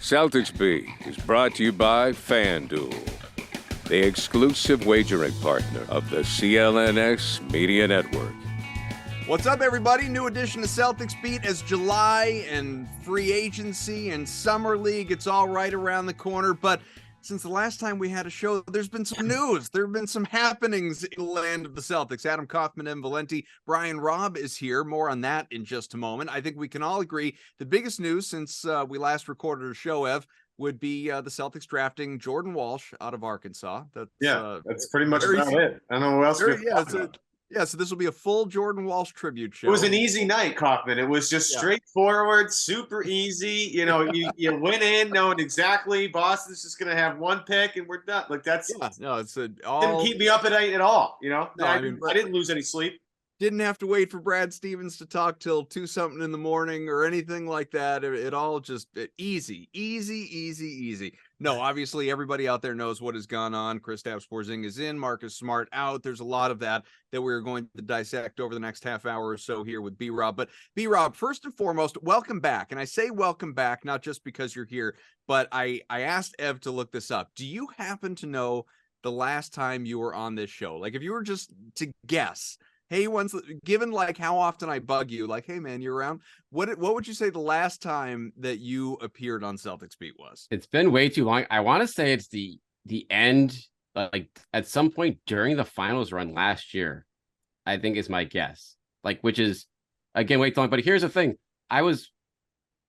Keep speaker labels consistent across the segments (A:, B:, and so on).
A: Celtics Beat is brought to you by FanDuel, the exclusive wagering partner of the CLNS Media Network.
B: What's up, everybody? New edition of Celtics Beat as July and free agency and summer league. It's all right around the corner, but since the last time we had a show, there's been some news. There have been some happenings in the land of the Celtics. Adam Kaufman and Evan Valenti. Robb is here. More on that in just a moment. I think we can all agree the biggest news since we last recorded a show, Ev, would be the Celtics drafting Jordan Walsh out of Arkansas.
C: That's pretty much about it. I don't know what else.
B: So this will be a full Jordan Walsh tribute show.
C: It was an easy night, Kaufman. It was just straightforward, super easy. You know, you went in knowing exactly Boston's just going to have one pick and we're done. Like didn't keep me up at night at all. You know, I didn't lose any sleep.
B: Didn't have to wait for Brad Stevens to talk till 2-something in the morning or anything like that. It all just easy. No, obviously everybody out there knows what has gone on. Kristaps Porzingis is in, Marcus Smart out. There's a lot of that we're going to dissect over the next half hour or so here with B-Rob. But B-Rob, first and foremost, welcome back. And I say welcome back, not just because you're here, but I asked Ev to look this up. Do you happen to know the last time you were on this show? Like if you were just to guess, hey, given like how often I bug you, like, hey man, you're around. What would you say the last time that you appeared on Celtics Beat was?
D: It's been way too long. I want to say it's the end, like at some point during the finals run last year, I think is my guess. Like, which is again way too long. But here's the thing: I was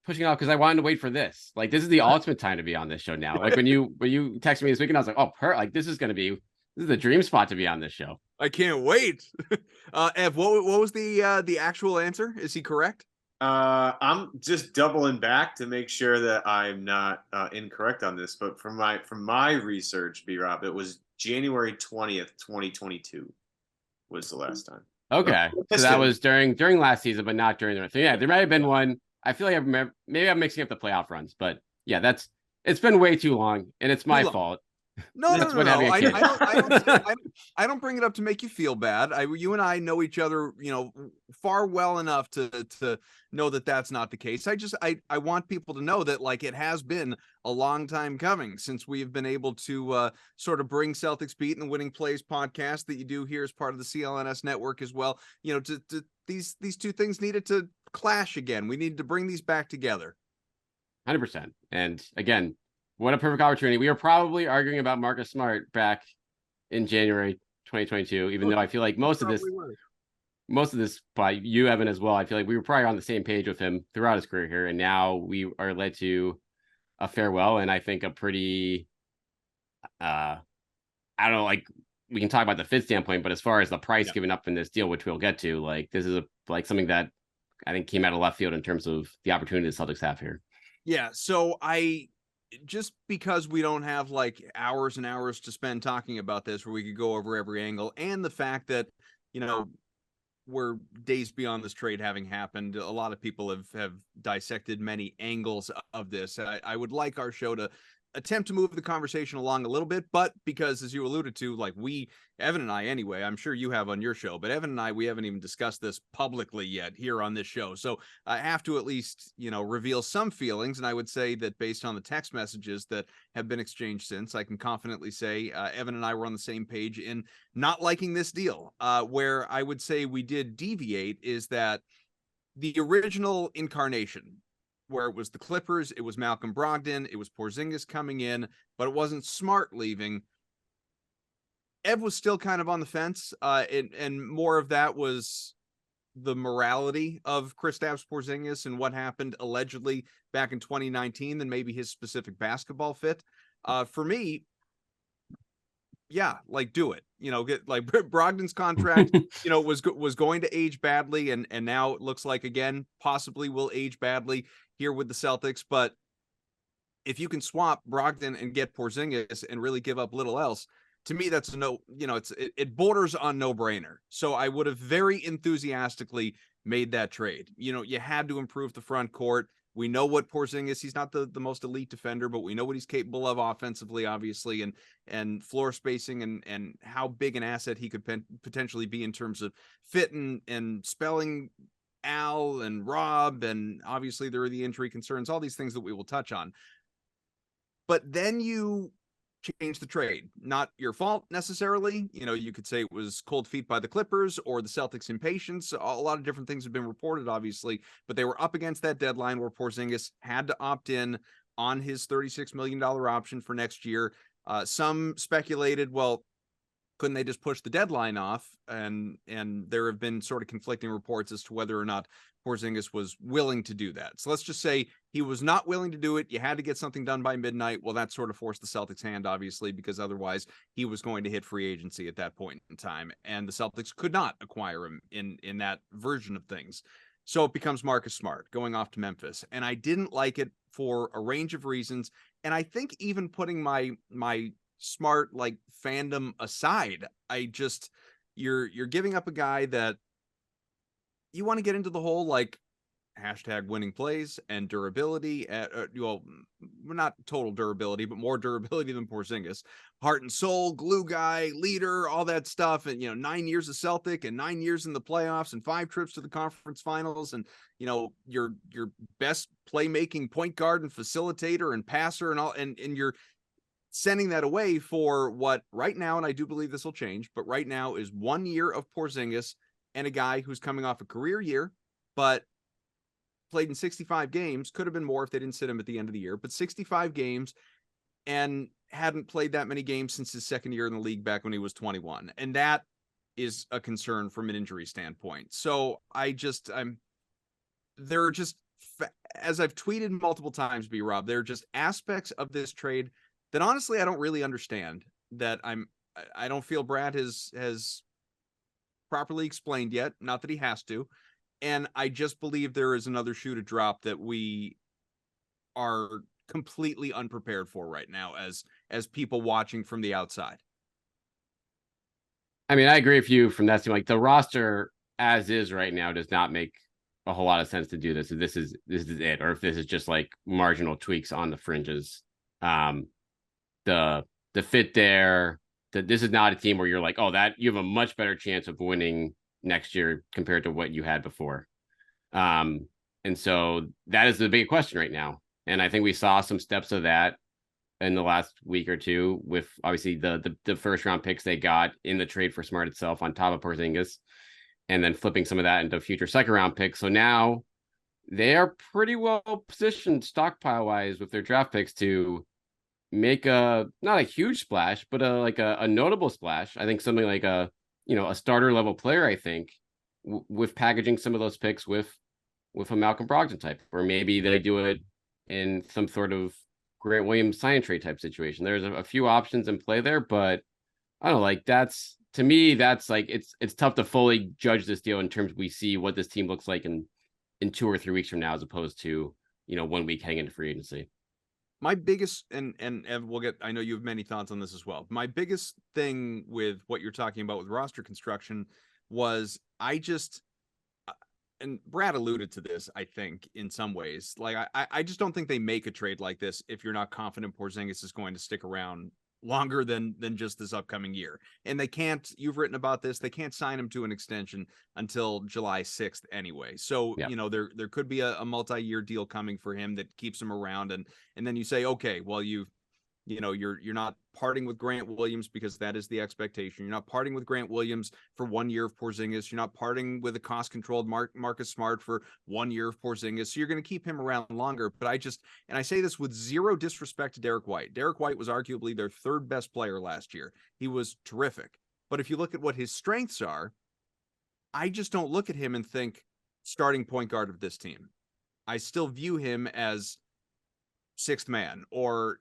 D: pushing off because I wanted to wait for this. Like, this is the ultimate time to be on this show now. Like when you texted me this weekend, I was like, oh, this is the dream spot to be on this show.
B: I can't wait. Ev, what was the actual answer? Is he correct?
C: I'm just doubling back to make sure that I'm not incorrect on this. But from my research, B-Rob, it was January 20th, 2022 was the last time.
D: Okay, so that was during last season, but not during the. So yeah, there might have been one. I feel like I remember. Maybe I'm mixing up the playoff runs, but yeah, it's been way too long, and it's my fault.
B: No. I don't bring it up to make you feel bad. You and I know each other, far well enough to know that that's not the case. I want people to know that like it has been a long time coming since we've been able to sort of bring Celtics Beat and the Winning Plays podcast that you do here as part of the CLNS network as well. These two things needed to clash again. We needed to bring these back together.
D: 100%. And again, what a perfect opportunity. We were probably arguing about Marcus Smart back in January 2022, even though I feel like most of this by you, Evan, as well. I feel like we were probably on the same page with him throughout his career here. And now we are led to a farewell. And I think a pretty, I don't know, like we can talk about the fit standpoint, but as far as the price given up in this deal, which we'll get to, like this is something that I think came out of left field in terms of the opportunity the Celtics have here.
B: Yeah. So just because we don't have like hours and hours to spend talking about this where we could go over every angle, and the fact that, we're days beyond this trade having happened, a lot of people have dissected many angles of this. I would like our show to attempt to move the conversation along a little bit, but because as you alluded to, like Evan and I anyway, I'm sure you have on your show, but Evan and I, we haven't even discussed this publicly yet here on this show. So I have to at least, reveal some feelings. And I would say that based on the text messages that have been exchanged since, I can confidently say Evan and I were on the same page in not liking this deal. Where I would say we did deviate is that the original incarnation, where it was the Clippers, it was Malcolm Brogdon, it was Porzingis coming in, but it wasn't Smart leaving. Ev was still kind of on the fence, and more of that was the morality of Kristaps Porzingis and what happened allegedly back in 2019 than maybe his specific basketball fit. For me, yeah, like do it. Get like Brogdon's contract, was going to age badly, and now it looks like again possibly will age badly here with the Celtics. But if you can swap Brogdon and get Porzingis and really give up little else, to me that's it borders on no-brainer. So I would have very enthusiastically made that trade. You had to improve the front court. We know what Porzingis, he's not the most elite defender, but we know what he's capable of offensively, obviously, and floor spacing and how big an asset he could potentially be in terms of fit and spelling Al and Robb. And obviously there are the injury concerns, all these things that we will touch on. But then you change the trade. Not your fault necessarily. You could say it was cold feet by the Clippers or the Celtics' impatience. A lot of different things have been reported, obviously, but they were up against that deadline where Porzingis had to opt in on his $36 million option for next year. Some speculated, well, couldn't they just push the deadline off? And there have been sort of conflicting reports as to whether or not Porzingis was willing to do that. So let's just say he was not willing to do it. You had to get something done by midnight. Well, that sort of forced the Celtics' hand, obviously, because otherwise he was going to hit free agency at that point in time. And the Celtics could not acquire him in that version of things. So it becomes Marcus Smart going off to Memphis. And I didn't like it for a range of reasons. And I think even putting my Smart like fandom aside, you're giving up a guy that you want to get into the whole like hashtag winning plays and durability not total durability, but more durability than Porzingis, heart and soul, glue guy, leader, all that stuff. And 9 years of Celtic and 9 years in the playoffs and 5 trips to the conference finals, and your best playmaking point guard and facilitator and passer and all, and you're sending that away for what right now, and I do believe this will change, but right now is 1 year of Porzingis and a guy who's coming off a career year, but played in 65 games. Could have been more if they didn't sit him at the end of the year, but 65 games, and hadn't played that many games since his second year in the league back when he was 21. And that is a concern from an injury standpoint. So there are just, as I've tweeted multiple times, Rob, there are just aspects of this trade that honestly I don't really understand, that I don't feel Brad has properly explained yet, not that he has to. And I just believe there is another shoe to drop that we are completely unprepared for right now as people watching from the outside.
D: I mean, I agree with you from that standpoint. Like the roster as is right now does not make a whole lot of sense to do this. If this is it, or if this is just like marginal tweaks on the fringes. The fit there, that this is not a team where you're like, oh, that you have a much better chance of winning next year compared to what you had before. And so that is the big question right now. And I think we saw some steps of that in the last week or two with obviously the first round picks they got in the trade for Smart itself on top of Porzingis, and then flipping some of that into future second round picks. So now they are pretty well positioned stockpile wise with their draft picks to make not a huge splash, but a notable splash. I think something like a starter level player, I think, with packaging some of those picks with a Malcolm Brogdon type, or maybe they do it in some sort of Grant Williams sign and trade type situation. There's a few options in play there, but I don't know, like that's, to me, that's like, it's tough to fully judge this deal in terms of we see what this team looks like in 2 or 3 weeks from now, as opposed to, 1 week heading into free agency.
B: My biggest, and we'll get, I know you have many thoughts on this as well. My biggest thing with what you're talking about with roster construction was and Brad alluded to this, I think, in some ways. Like, I just don't think they make a trade like this if you're not confident Porzingis is going to stick around longer than just this upcoming year. And they can't, you've written about this, they can't sign him to an extension until July 6th anyway. So, there could be a multi-year deal coming for him that keeps him around. And then you say, okay, well, you're not parting with Grant Williams because that is the expectation. You're not parting with Grant Williams for 1 year of Porzingis. You're not parting with a cost-controlled Marcus Smart for 1 year of Porzingis. So you're going to keep him around longer. But I say this with zero disrespect to Derrick White. Derrick White was arguably their third best player last year. He was terrific. But if you look at what his strengths are, I just don't look at him and think starting point guard of this team. I still view him as sixth man, or,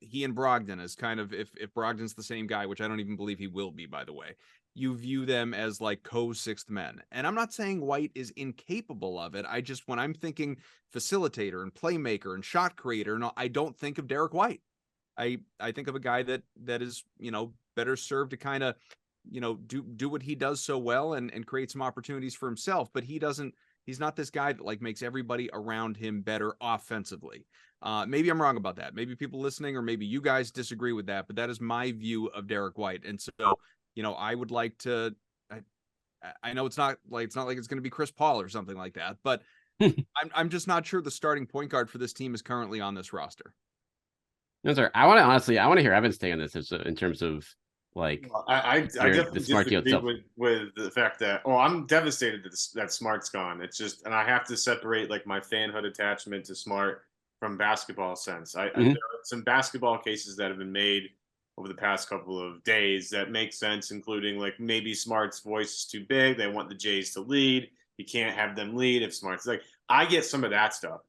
B: he and Brogdon as kind of, if Brogdon's the same guy, which I don't even believe he will be, by the way, you view them as like co-sixth men. And I'm not saying White is incapable of it. When I'm thinking facilitator and playmaker and shot creator, I don't think of Derrick White. I think of a guy that is, better served to kind of, do what he does so well and create some opportunities for himself. But he's not this guy that like makes everybody around him better offensively. Maybe I'm wrong about that. Maybe people listening, or maybe you guys disagree with that, but that is my view of Derrick White. And so, I would like to, I know it's not like it's going to be Chris Paul or something like that, but I'm just not sure the starting point guard for this team is currently on this roster.
D: No, sir. I want to hear Evan's take on this in terms of like.
C: Well, I definitely
D: the Smart deal itself.
C: with the fact that I'm devastated that Smart's gone. It's just, and I have to separate like my fanhood attachment to Smart from basketball sense. There are some basketball cases that have been made over the past couple of days that make sense, including like maybe Smart's voice is too big. They want the Jays to lead. You can't have them lead if Smart's like. I get some of that stuff.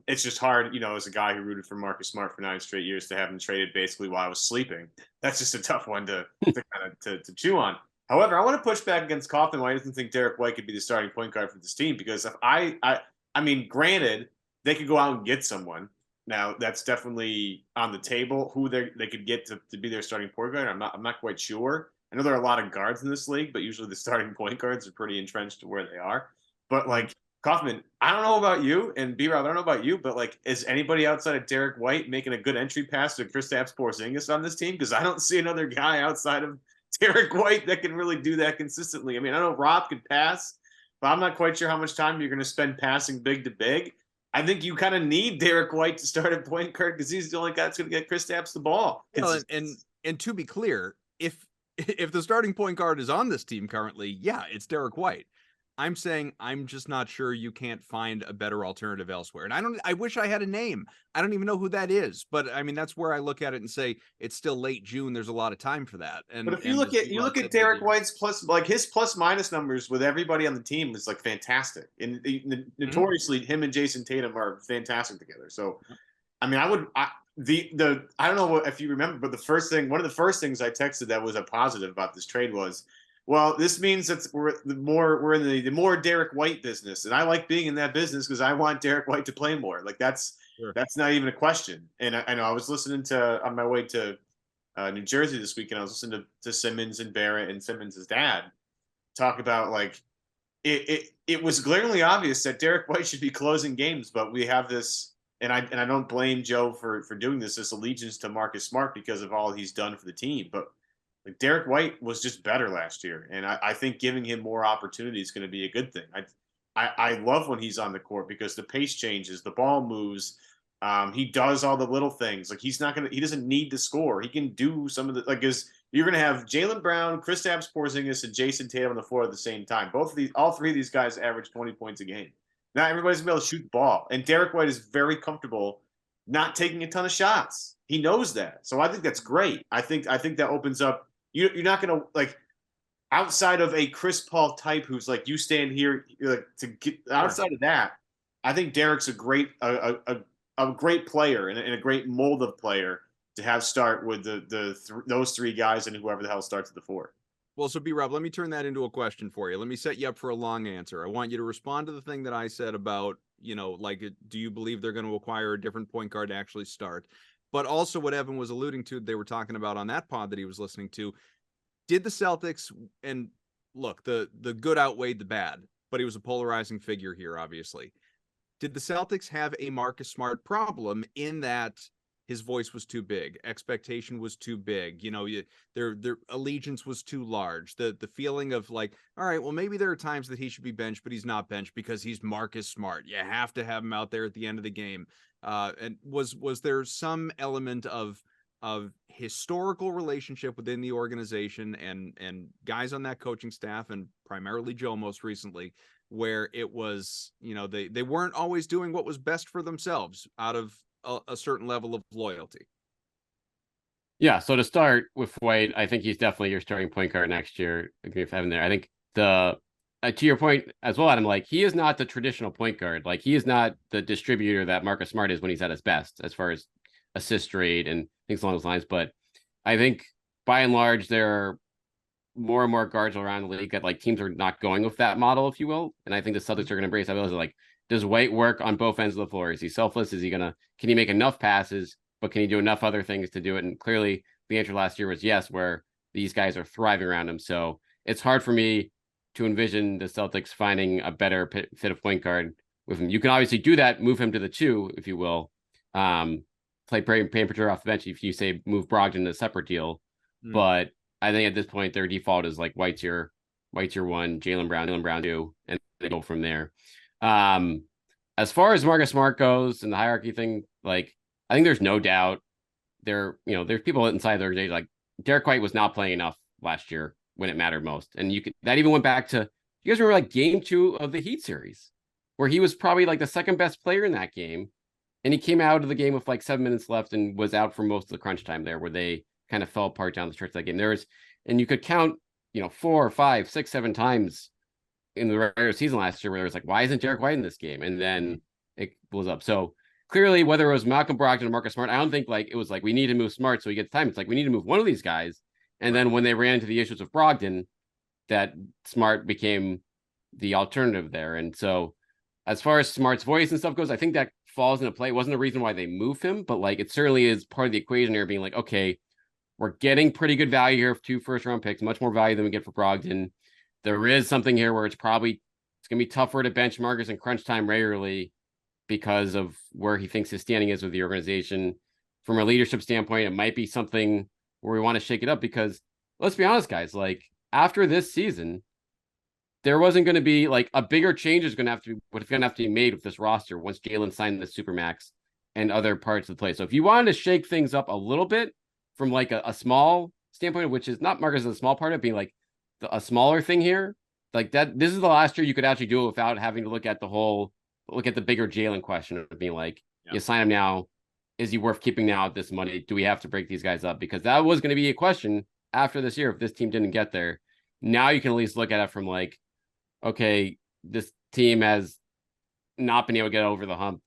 C: It's just hard, as a guy who rooted for Marcus Smart for 9 straight years to have him traded basically while I was sleeping. That's just a tough one to chew on. However, I want to push back against Kaufman why he doesn't think Derrick White could be the starting point guard for this team, because if I mean, granted, they could go out and get someone. Now that's definitely on the table. Who they could get to be their starting point guard, I'm not quite sure. I know there are a lot of guards in this league, but usually the starting point guards are pretty entrenched to where they are. But like Kaufman, I don't know about you, and B-Rob, I don't know about you, but like, is anybody outside of Derrick White making a good entry pass to Kristaps Porzingis on this team? Because I don't see another guy outside of Derrick White that can really do that consistently. I mean, I know Robb can pass, but I'm not quite sure how much time you're going to spend passing big to big. I think you kind of need Derrick White to start at point guard because he's the only guy that's going to get Kristaps the ball.
B: Well, and to be clear, if the starting point guard is on this team currently, yeah, it's Derrick White. I'm saying I'm just not sure you can't find a better alternative elsewhere. And I wish I had a name. I don't even know who that is. But I mean, that's where I look at it and say it's still late June. There's a lot of time for that.
C: But if you look at Derrick White's his plus minus numbers with everybody on the team is like fantastic. And notoriously, him and Jason Tatum are fantastic together. So, I mean, I don't know if you remember, but one of the first things I texted that was a positive about this trade was, well, this means that we're in the more Derrick White business, and I like being in that business because I want Derrick White to play more. Like that's not even a question. And I know I was listening on my way to New Jersey this weekend. I was listening to Simmons and Barrett and Simmons' dad talk about like it was glaringly obvious that Derrick White should be closing games, but we have this, and I don't blame Joe for doing this allegiance to Marcus Smart because of all he's done for the team, but. Like Derrick White was just better last year, and I think giving him more opportunity is going to be a good thing. I love when he's on the court because the pace changes, the ball moves, he does all the little things. Like he doesn't need to score. He can do some of the you're going to have Jaylen Brown, Kristaps Porzingis, and Jason Tatum on the floor at the same time. All three of these guys average 20 points a game. Not everybody's going to be able to shoot the ball, and Derrick White is very comfortable not taking a ton of shots. He knows that, so I think that's great. I think that opens up. You're not going to like outside of a Chris Paul type who's like you stand here like to get outside of that. I think Derrick's a great player and a great mold of player to have start with those three guys and whoever the hell starts at the 4.
B: Well, so B-Rob, let me turn that into a question for you. Let me set you up for a long answer. I want you to respond to the thing that I said about do you believe they're going to acquire a different point guard to actually start? But also what Evan was alluding to, they were talking about on that pod that he was listening to. Did the Celtics, and look, the good outweighed the bad, but he was a polarizing figure here, obviously. Did the Celtics have a Marcus Smart problem in that his voice was too big, expectation was too big, their allegiance was too large, the feeling of like, all right, well, maybe there are times that he should be benched, but he's not benched because he's Marcus Smart. You have to have him out there at the end of the game. And was there some element of historical relationship within the organization and guys on that coaching staff, and primarily Joe most recently, where it was, they weren't always doing what was best for themselves out of a certain level of loyalty?
D: Yeah. So to start with White, I think he's definitely your starting point guard next year. I agree with Evan there. I think to your point as well, Adam, like he is not the traditional point guard. Like he is not the distributor that Marcus Smart is when he's at his best, as far as assist rate and things along those lines. But I think by and large, there are more and more guards around the league that like teams are not going with that model, if you will. And I think the Celtics are going to embrace that. Like, does White work on both ends of the floor? Is he selfless? Can he make enough passes, but can he do enough other things to do it? And clearly the answer last year was yes, where these guys are thriving around him. So it's hard for me to envision the Celtics finding a better fit of point guard with him. You can obviously do that, move him to the 2, if you will. Play Payne off the bench if you say move Brogdon to a separate deal. But I think at this point their default is like White's your 1, Jaylen Brown 2, and they go from there. As far as Marcus Smart goes and the hierarchy thing, like I think there's no doubt there's people inside the organization, like Derrick White was not playing enough last year when it mattered most. And that even went back to, you guys remember like game 2 of the Heat series, where he was probably like the second best player in that game. And he came out of the game with like 7 minutes left and was out for most of the crunch time there, where they kind of fell apart down the stretch of that game. And you could count, 4, 5, 6, 7 times in the regular season last year where there was like, why isn't Derrick White in this game? And then it blows up. So clearly, whether it was Malcolm Brogdon or Marcus Smart, I don't think like it was like we need to move Smart so he gets time. It's like we need to move one of these guys. And then when they ran into the issues of Brogdon, that Smart became the alternative there. And so as far as Smart's voice and stuff goes, I think that falls into play. It wasn't a reason why they moved him, but like it certainly is part of the equation here, being like, okay, we're getting pretty good value here of 2 first-round picks, much more value than we get for Brogdon. There is something here where it's going to be tougher to bench Marcus in crunch time regularly because of where he thinks his standing is with the organization. From a leadership standpoint, it might be something where we want to shake it up, because let's be honest, guys, like after this season, there wasn't going to be like a bigger change is going to have to be made with this roster once Jaylen signed the Supermax and other parts of the play. So if you wanted to shake things up a little bit from like a small standpoint, which is not Marcus as a small part of it, being like a smaller thing here, like that, this is the last year you could actually do it without having to look at the bigger Jaylen question of being like, you sign him now, is he worth keeping now at this money? Do we have to break these guys up? Because that was going to be a question after this year if this team didn't get there. Now you can at least look at it from like, okay, this team has not been able to get over the hump.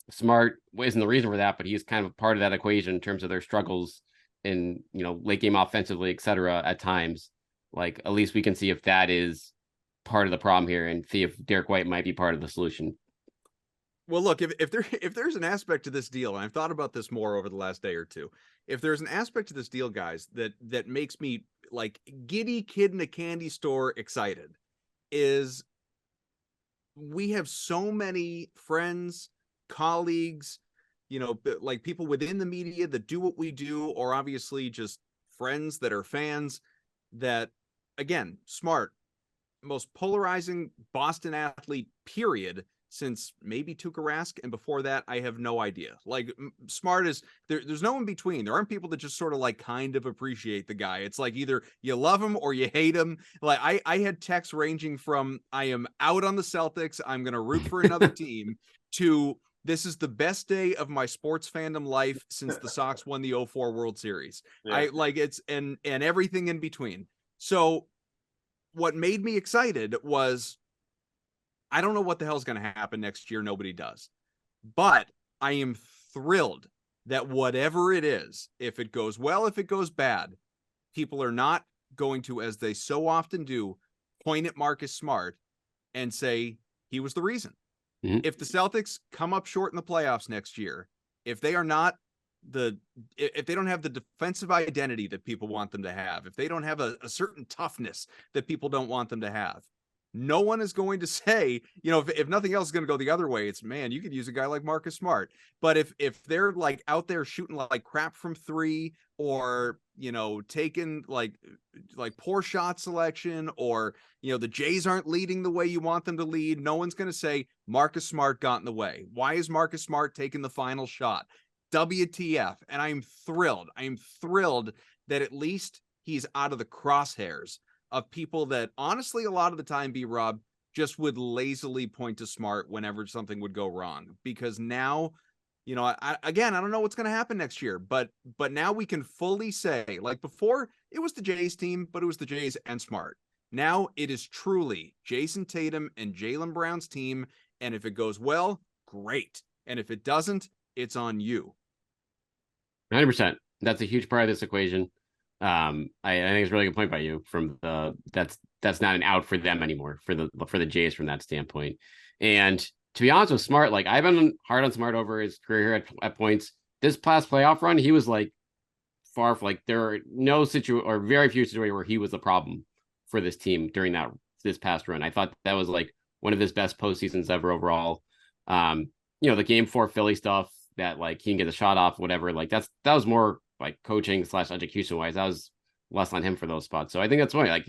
D: Smart isn't the reason for that, but he's kind of part of that equation in terms of their struggles in, late game offensively, et cetera, at times. Like, at least we can see if that is part of the problem here and see if Derrick White might be part of the solution.
B: Well, look, if there's an aspect to this deal, and I've thought about this more over the last day or two, if there's an aspect to this deal, guys, that makes me like giddy kid in a candy store excited, is we have so many friends, colleagues, like people within the media that do what we do, or obviously just friends that are fans that, again, Smart, most polarizing Boston athlete, period, since maybe Tuukka Rask, and before that, I have no idea. Like, Smart is there's no in between. There aren't people that just sort of like kind of appreciate the guy. It's like either you love him or you hate him. Like I had texts ranging from I am out on the Celtics, I'm gonna root for another team, to this is the best day of my sports fandom life since the Sox won the 2004 World Series. Yeah. I like it's and everything in between. So what made me excited was, I don't know what the hell's going to happen next year. Nobody does. But I am thrilled that whatever it is, if it goes well, if it goes bad, people are not going to, as they so often do, point at Marcus Smart and say he was the reason. Mm-hmm. If the Celtics come up short in the playoffs next year, if they are not if they don't have the defensive identity that people want them to have, if they don't have a certain toughness that people don't want them to have, no one is going to say, if nothing else is going to go the other way, it's, man, you could use a guy like Marcus Smart. But if they're like out there shooting like crap from 3, or, taking like poor shot selection, or, the Jays aren't leading the way you want them to lead, no one's going to say Marcus Smart got in the way. Why is Marcus Smart taking the final shot? WTF. And I'm thrilled. That at least he's out of the crosshairs of people that honestly a lot of the time, Rob, just would lazily point to Smart whenever something would go wrong. Because now, I don't know what's going to happen next year, but now we can fully say, like before, it was the Jays team, but it was the Jays and Smart. Now it is truly Jason Tatum and Jaylen Brown's team. And if it goes well, great. And if it doesn't, it's on you.
D: 100%. That's a huge part of this equation. I think it's a really good point by you from that's not an out for them anymore for the Jays from that standpoint. And to be honest with Smart, like I've been hard on Smart over his career here at points. This past playoff run, he was like far from, like there are no or very few situations where he was a problem for this team during this past run. I thought that was like one of his best postseasons ever overall. The Game 4 Philly stuff that like he can get a shot off, whatever. Like that was more like coaching / education wise. That was less on him for those spots. So I think that's why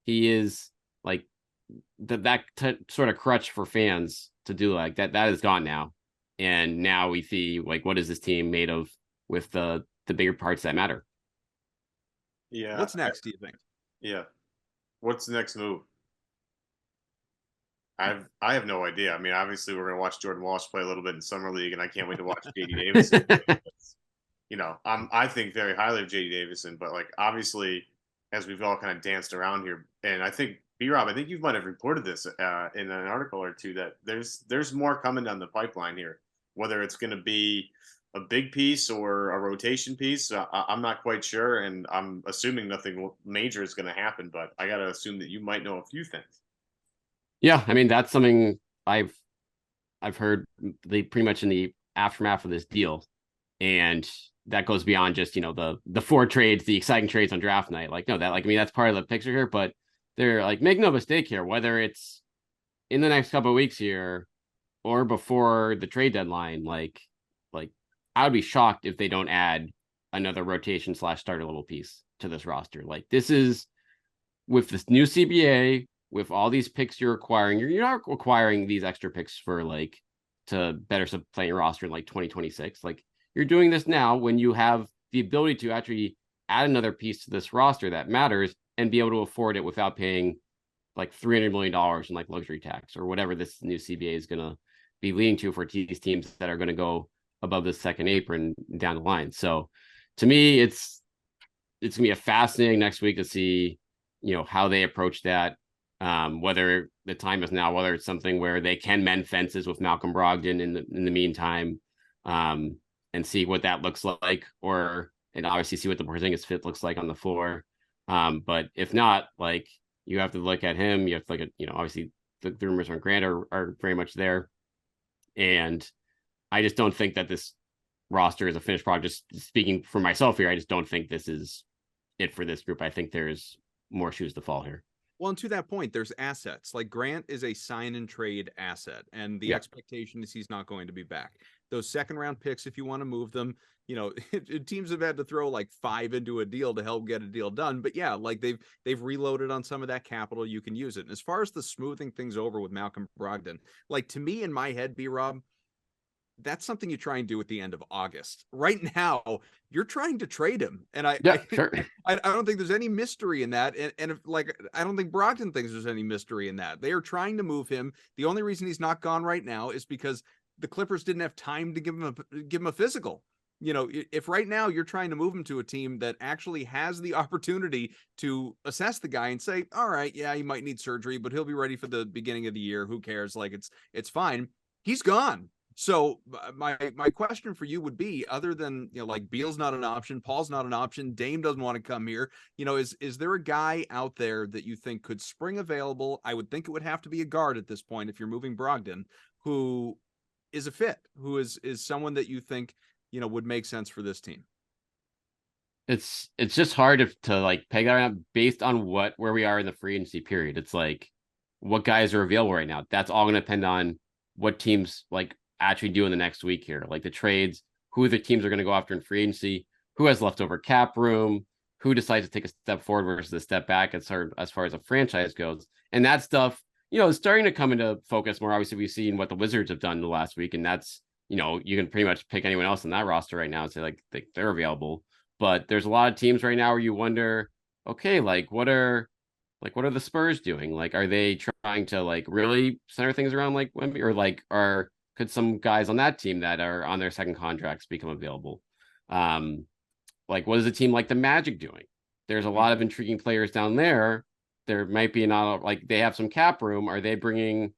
D: he is like that sort of crutch for fans to do like that. That is gone now. And now we see like, what is this team made of with the bigger parts that matter?
B: Yeah. What's next, do you think?
C: Yeah. What's the next move? I have no idea. I mean, obviously we're going to watch Jordan Walsh play a little bit in summer league, and I can't wait to watch JD Davison. You know, I think very highly of JD Davison, but like obviously, as we've all kind of danced around here, and I think B-Rob, I think you might have reported this in an article or two, that there's more coming down the pipeline here. Whether it's going to be a big piece or a rotation piece, I'm not quite sure, and I'm assuming nothing major is going to happen. But I got to assume that you might know a few things.
D: Yeah, I mean that's something I've heard pretty much in the aftermath of this deal, and that goes beyond just, you know, the 4 trades, the exciting trades on draft night. Like, no, that, like, I mean, that's part of the picture here, but they're like, make no mistake here, whether it's in the next couple of weeks here or before the trade deadline, like I would be shocked if they don't add another rotation / starter level piece to this roster. Like, this is with this new CBA, with all these picks you're acquiring, you're not acquiring these extra picks for like to better supplant your roster in like 2026. Like, you're doing this now when you have the ability to actually add another piece to this roster that matters and be able to afford it without paying like $300 million in like luxury tax or whatever this new CBA is going to be leading to for these teams that are going to go above the second apron down the line. So to me, it's going to be a fascinating next week to see, you know, how they approach that. Whether the time is now, whether it's something where they can mend fences with Malcolm Brogdon in the meantime, and see what that looks like, and obviously see what the Porzingis fit looks like on the floor. But if not, like, you have to look at him. You have to look at, you know, obviously the rumors on Grant are very much there. And I just don't think that this roster is a finished product. Just speaking for myself here, I just don't think this is it for this group. I think there's more shoes to fall here.
B: Well, and to that point, there's assets. Like, Grant is a sign and trade asset, and the expectation is he's not going to be back. Those second round picks, if you want to move them, you know, teams have had to throw like 5 into a deal to help get a deal done. But yeah, like they've reloaded on some of that capital. You can use it. And as far as the smoothing things over with Malcolm Brogdon, like, to me in my head, B-Rob, that's something you try and do at the end of August. Right now, you're trying to trade him. And I don't think there's any mystery in that. And if, like, I don't think Brogdon thinks there's any mystery in that. They are trying to move him. The only reason he's not gone right now is because the Clippers didn't have time to give him a physical. You know, if right now you're trying to move him to a team that actually has the opportunity to assess the guy and say, all right, yeah, he might need surgery, but he'll be ready for the beginning of the year. Who cares? Like, it's fine. He's gone. So my question for you would be, other than, you know, like, Beal's not an option, Paul's not an option, Dame doesn't want to come here, you know, is there a guy out there that you think could spring available? I would think it would have to be a guard at this point if you're moving Brogdon, who is a fit, who is someone that you think, you know, would make sense for this team.
D: It's just hard to like peg that out based on where we are in the free agency period. It's like, what guys are available right now. That's all going to depend on what teams like actually do in the next week here, like the trades, who the teams are going to go after in free agency, who has leftover cap room, who decides to take a step forward versus a step back as far as a franchise goes. And that stuff, you know, is starting to come into focus more. Obviously, we've seen what the Wizards have done the last week, and that's, you know, you can pretty much pick anyone else in that roster right now and say like they're available. But there's a lot of teams right now where you wonder, okay, like what are the Spurs doing? Like, are they trying to like really center things around like Wemby, or like could some guys on that team that are on their second contracts become available? Like, what is a team like the Magic doing? There's a lot of intriguing players down there. There might be not, like, they have some cap room. Are they bringing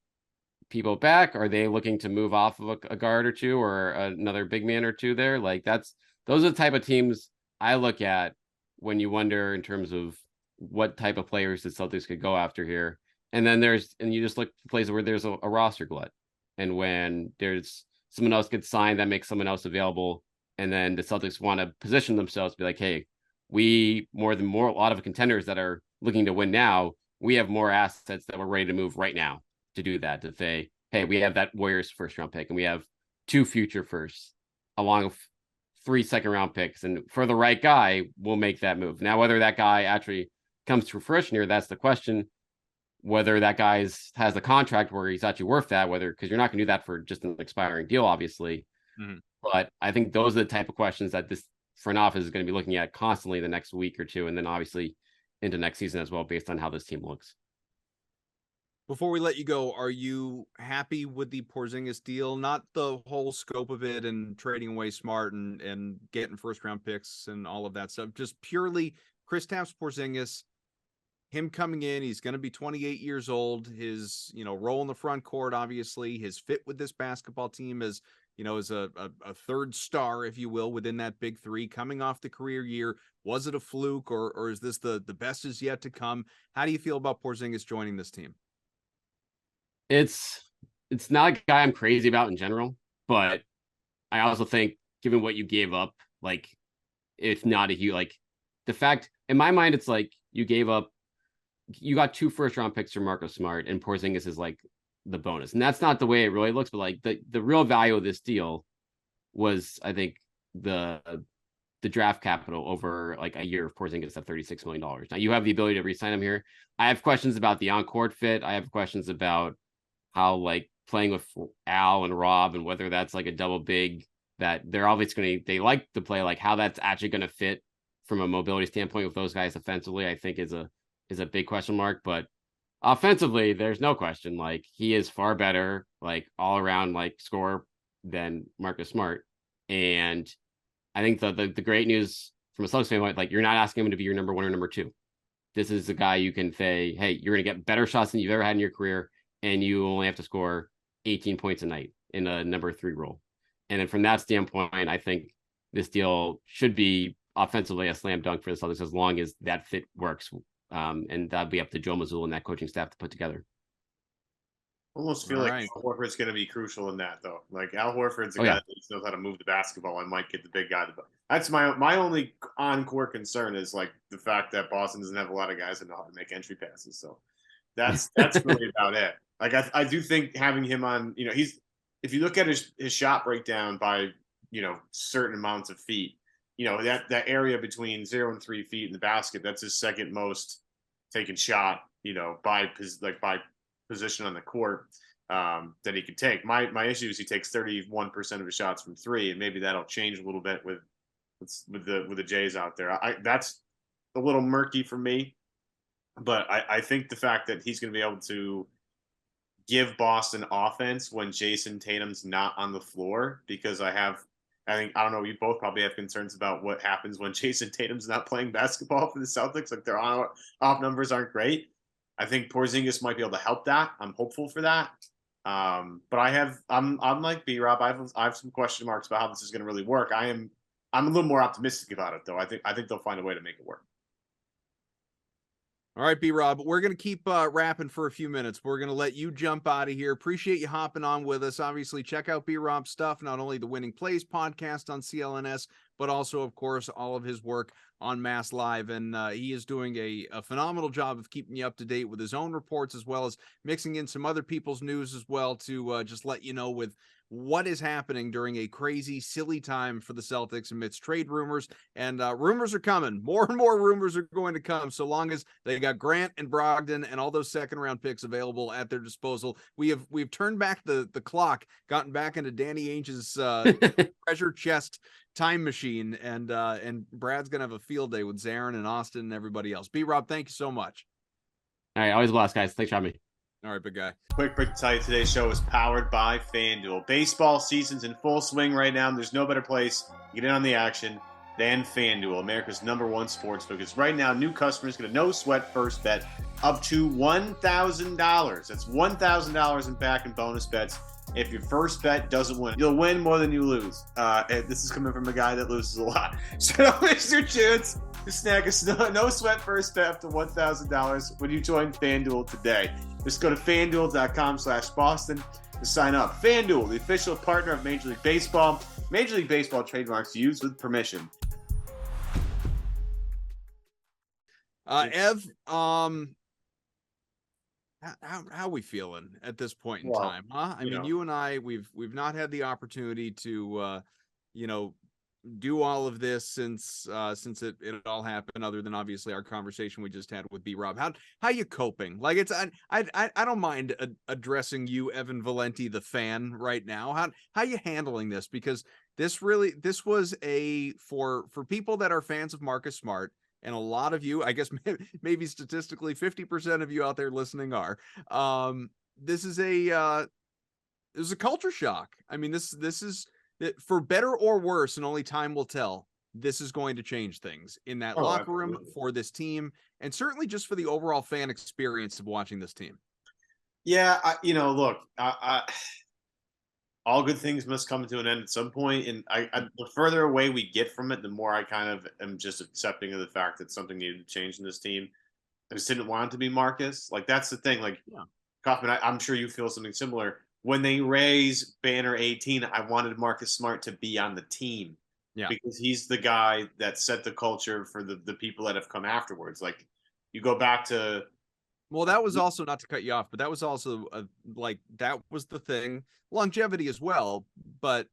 D: people back? Are they looking to move off of a guard or two or another big man or two there? Like, those are the type of teams I look at when you wonder in terms of what type of players the Celtics could go after here. And then you just look for places where there's a roster glut. And when there's someone else gets signed that makes someone else available, and then the Celtics want to position themselves to be like, hey, we a lot of contenders that are looking to win now, we have more assets that we're ready to move right now to do that. To say, hey, we have that Warriors first round pick, and we have 2 future firsts, along with 3 second round picks, and for the right guy, we'll make that move. Now, whether that guy actually comes to fruition here, that's the question. whether that guy's has a contract where he's actually worth that, because you're not going to do that for just an expiring deal, obviously.
B: Mm-hmm.
D: But I think those are the type of questions that this front office is going to be looking at constantly the next week or two, and then obviously into next season as well, based on how this team looks.
B: Before we let you go, are you happy with the Porzingis deal? Not the whole scope of it and trading away Smart and getting first round picks and all of that stuff. Just purely Kristaps Porzingis, him coming in. He's going to be 28 years old. His, role in the front court, obviously, his fit with this basketball team as a third star, if you will, within that big three coming off the career year. Was it a fluke or is this the best is yet to come? How do you feel about Porzingis joining this team?
D: It's not a guy I'm crazy about in general, but I also think given what you gave up, like if not a huge, like the fact in my mind, it's like you got 2 first round picks for Marcus Smart and Porzingis is like the bonus. And that's not the way it really looks, but like the real value of this deal was, I think, the draft capital over like a year of Porzingis at $36 million. Now you have the ability to re-sign him here. I have questions about the on-court fit. I have questions about how like playing with Al and Robb and whether that's like a double big that they're obviously they like to play, like how that's actually going to fit from a mobility standpoint with those guys offensively, I think is a big question mark. But offensively, there's no question. Like he is far better, like all around like scorer than Marcus Smart. And I think the great news from a Celtics standpoint, like you're not asking him to be your number 1 or number 2. This is a guy you can say, hey, you're going to get better shots than you've ever had in your career, and you only have to score 18 points a night in a number 3 role. And then from that standpoint, I think this deal should be offensively a slam dunk for the Celtics as long as that fit works. And that'd be up to Joe Mazzulla and that coaching staff to put together.
C: Almost feel Al Horford's going to be crucial in that, though. Like Al Horford's a guy that knows how to move the basketball and might get the big guy. That's my only on-court concern is like the fact that Boston doesn't have a lot of guys that know how to make entry passes. So that's really about it. Like I do think having him on, if you look at his shot breakdown by certain amounts of feet, that area between 0 and 3 feet in the basket, that's his second most taken shot, by position on the court that he could take. My issue is he takes 31% of his shots from 3, and maybe that'll change a little bit with the Jays out there. That's a little murky for me, but I think the fact that he's going to be able to give Boston offense when Jason Tatum's not on the floor, because I don't know, you both probably have concerns about what happens when Jason Tatum's not playing basketball for the Celtics. Like their off numbers aren't great. I think Porzingis might be able to help that. I'm hopeful for that. But I'm like B-Rob. I have some question marks about how this is going to really work. I'm a little more optimistic about it, though. I think they'll find a way to make it work.
B: All right, B-Rob, we're going to keep rapping for a few minutes. We're going to let you jump out of here. Appreciate you hopping on with us. Obviously, check out B-Rob's stuff, not only the Winning Plays podcast on CLNS, but also, of course, all of his work on Masslive. And he is doing a phenomenal job of keeping you up to date with his own reports, as well as mixing in some other people's news as well to just let you know with what is happening during a crazy, silly time for the Celtics amidst trade rumors. And rumors are coming. More and more rumors are going to come, so long as they got Grant and Brogdon and all those second-round picks available at their disposal. We've turned back the clock, gotten back into Danny Ainge's treasure chest time machine, and Brad's going to have a field day with Zarin and Austin and everybody else. B-Rob, thank you so much.
D: All right, always blessed, guys. Thanks for having me.
B: All right, big guy.
C: Quick break to tell you today's show is powered by FanDuel. Baseball season's in full swing right now, and there's no better place to get in on the action than FanDuel, America's #1 sportsbook. Because right now, new customers get a no-sweat first bet up to $1,000. That's $1,000 in back and bonus bets. If your first bet doesn't win, you'll win more than you lose. And this is coming from a guy that loses a lot. So don't miss your chance to snag a no-sweat first bet up to $1,000 when you join FanDuel today. Just go to FanDuel.com/Boston to sign up. FanDuel, the official partner of Major League Baseball. Major League Baseball trademarks used with permission.
B: Ev, how we feeling at this point in time, huh? I mean, you and I, we've not had the opportunity to, do all of this since it all happened, other than obviously our conversation we just had with B Rob. How you coping? Like, it's I don't mind addressing you, Evan Valenti, the fan, right now. How you handling this? Because this was for people that are fans of Marcus Smart, and a lot of you, I guess maybe statistically 50% of you out there listening are, this is a culture shock. I mean, this is, for better or worse, and only time will tell, this is going to change things in that locker room, absolutely, for this team, and certainly just for the overall fan experience of watching this team.
C: Yeah, look, all good things must come to an end at some point, and the further away we get from it, the more I kind of am just accepting of the fact that something needed to change in this team. I just didn't want it to be Marcus. Like, that's the thing. Like, yeah. Kaufman, I'm sure you feel something similar. When they raise banner 18, I wanted Marcus Smart to be on the team, because he's the guy that set the culture for the people that have come afterwards. Like, you go back to,
B: well, that was also, not to cut you off, but that was also like, that was the thing, longevity as well. But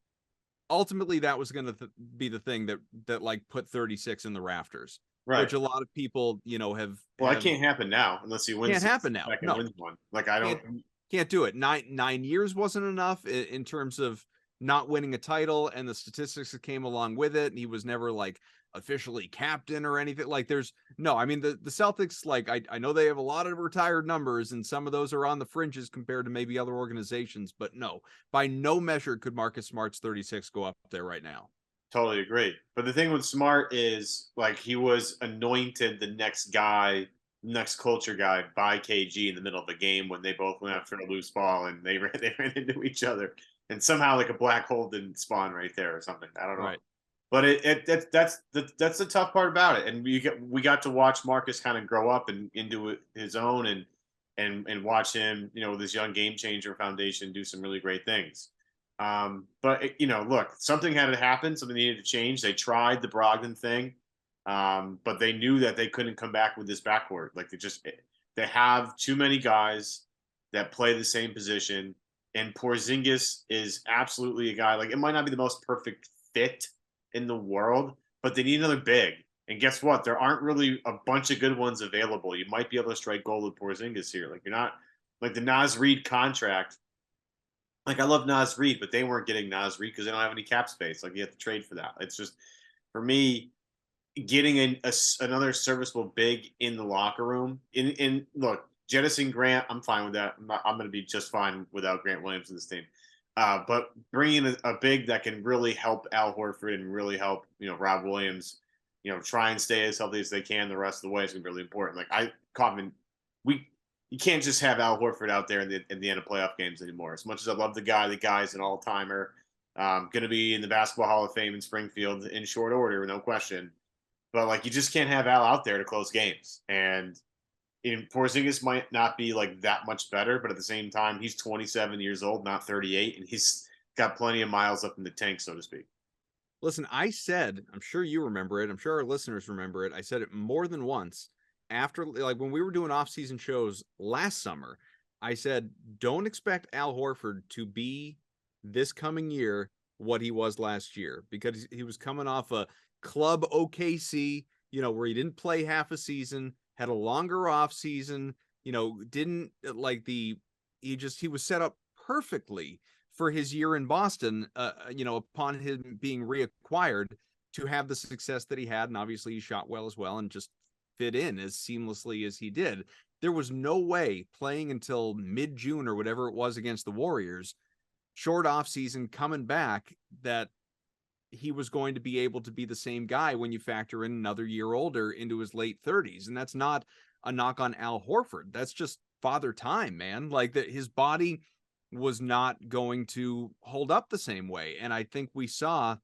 B: ultimately, that was going to be the thing that like put 36 in the rafters, right? Which a lot of people, have.
C: Well, that can't happen now unless he wins.
B: Can't happen now. No,
C: wins one. Like, I don't.
B: Can't do it. Nine years wasn't enough in terms of not winning a title, and the statistics that came along with it. And he was never like officially captain or anything. Like, there's no, I mean, the Celtics, like, I know they have a lot of retired numbers, and some of those are on the fringes compared to maybe other organizations, but no, by no measure could Marcus Smart's 36 go up there right now.
C: Totally agree. But the thing with Smart is, like, he was anointed the next culture guy by KG in the middle of the game when they both went after a loose ball and they ran into each other, and somehow like a black hole didn't spawn right there or something. I don't know. Right. But that's the tough part about it. And we got to watch Marcus kind of grow up and into his own, and watch him, with his young game changer foundation, do some really great things. But look, something had to happen. Something needed to change. They tried the Brogdon thing. But they knew that they couldn't come back with this backcourt. Like, they have too many guys that play the same position, and Porzingis is absolutely a guy. Like, it might not be the most perfect fit in the world, but they need another big. And guess what? There aren't really a bunch of good ones available. You might be able to strike gold with Porzingis here. Like, you're not, like, the Naz Reid contract. Like, I love Naz Reid, but they weren't getting Naz Reid because they don't have any cap space. Like, you have to trade for that. It's just, for me, getting another serviceable big in the locker room. In look, jettison Grant, I'm fine with that. I'm going to be just fine without Grant Williams in this team. But bringing a big that can really help Al Horford and really help, Rob Williams, try and stay as healthy as they can the rest of the way is going to be really important. Like, Kaufman, you can't just have Al Horford out there in the end of playoff games anymore. As much as I love the guy's an all-timer, going to be in the Basketball Hall of Fame in Springfield in short order, no question. But, like, you just can't have Al out there to close games. And Porzingis might not be, like, that much better, but at the same time, he's 27 years old, not 38, and he's got plenty of miles up in the tank, so to speak.
B: Listen, I said, I'm sure you remember it, I'm sure our listeners remember it, I said it more than once after, like, when we were doing off-season shows last summer, I said, don't expect Al Horford to be this coming year what he was last year, because he was coming off a club OKC, where he didn't play half a season, had a longer off season, didn't like he was set up perfectly for his year in Boston, upon him being reacquired, to have the success that he had. And obviously he shot well as well and just fit in as seamlessly as he did. There was no way playing until mid-June or whatever it was against the Warriors, short off season coming back, that he was going to be able to be the same guy when you factor in another year older into his late 30s. And that's not a knock on Al Horford. That's just father time, man. Like, that his body was not going to hold up the same way. And I think we saw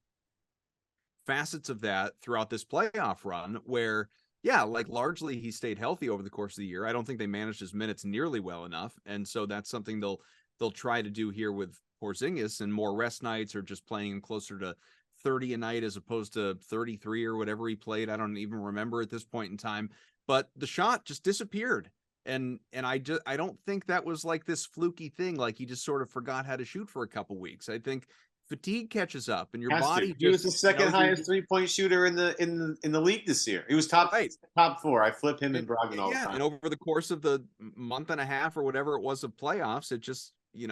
B: facets of that throughout this playoff run where, like, largely he stayed healthy over the course of the year. I don't think they managed his minutes nearly well enough. And so that's something they'll try to do here with Porzingis, and more rest nights, or just playing him closer to 30 a night as opposed to 33 or whatever he played. I don't even remember at this point in time, but the shot just disappeared. And I don't think that was like this fluky thing. Like, he just sort of forgot how to shoot for a couple weeks. I think fatigue catches up and your
C: Has
B: body
C: to. He was the second highest 3-point shooter in the league this year. He was top 4. I flip him and Brogdon all the time.
B: And over the course of the month and a half or whatever it was of playoffs, it just, he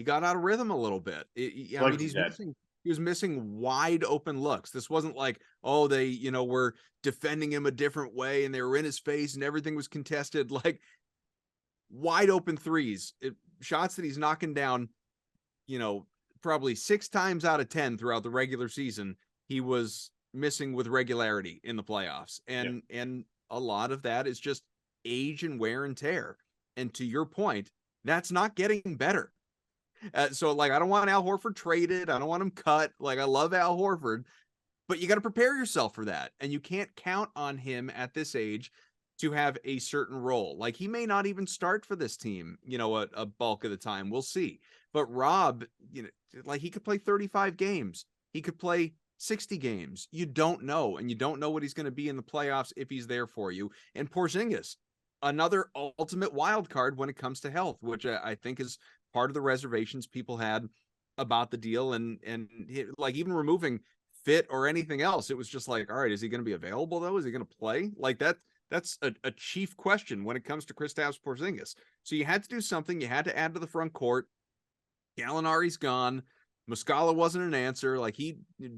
B: got out of rhythm a little bit. He was missing wide open looks. This wasn't like, oh, they, were defending him a different way and they were in his face and everything was contested. Like wide open threes, shots that he's knocking down, probably 6 times out of 10 throughout the regular season, he was missing with regularity in the playoffs. And a lot of that is just age and wear and tear. And to your point, that's not getting better. So like, I don't want Al Horford traded. I don't want him cut. Like, I love Al Horford, but you got to prepare yourself for that. And you can't count on him at this age to have a certain role. Like, he may not even start for this team, a bulk of the time. We'll see. But Robb, like, he could play 35 games. He could play 60 games. You don't know. And you don't know what he's going to be in the playoffs if he's there for you. And Porzingis, another ultimate wild card when it comes to health, which I think is part of the reservations people had about the deal. And like, even removing fit or anything else, it was just like, all right, is he going to be available though? Is he going to play? Like, that's a chief question when it comes to Kristaps Porzingis. So you had to do something. You had to add to the front court. Gallinari's gone. Muscala wasn't an answer. Like,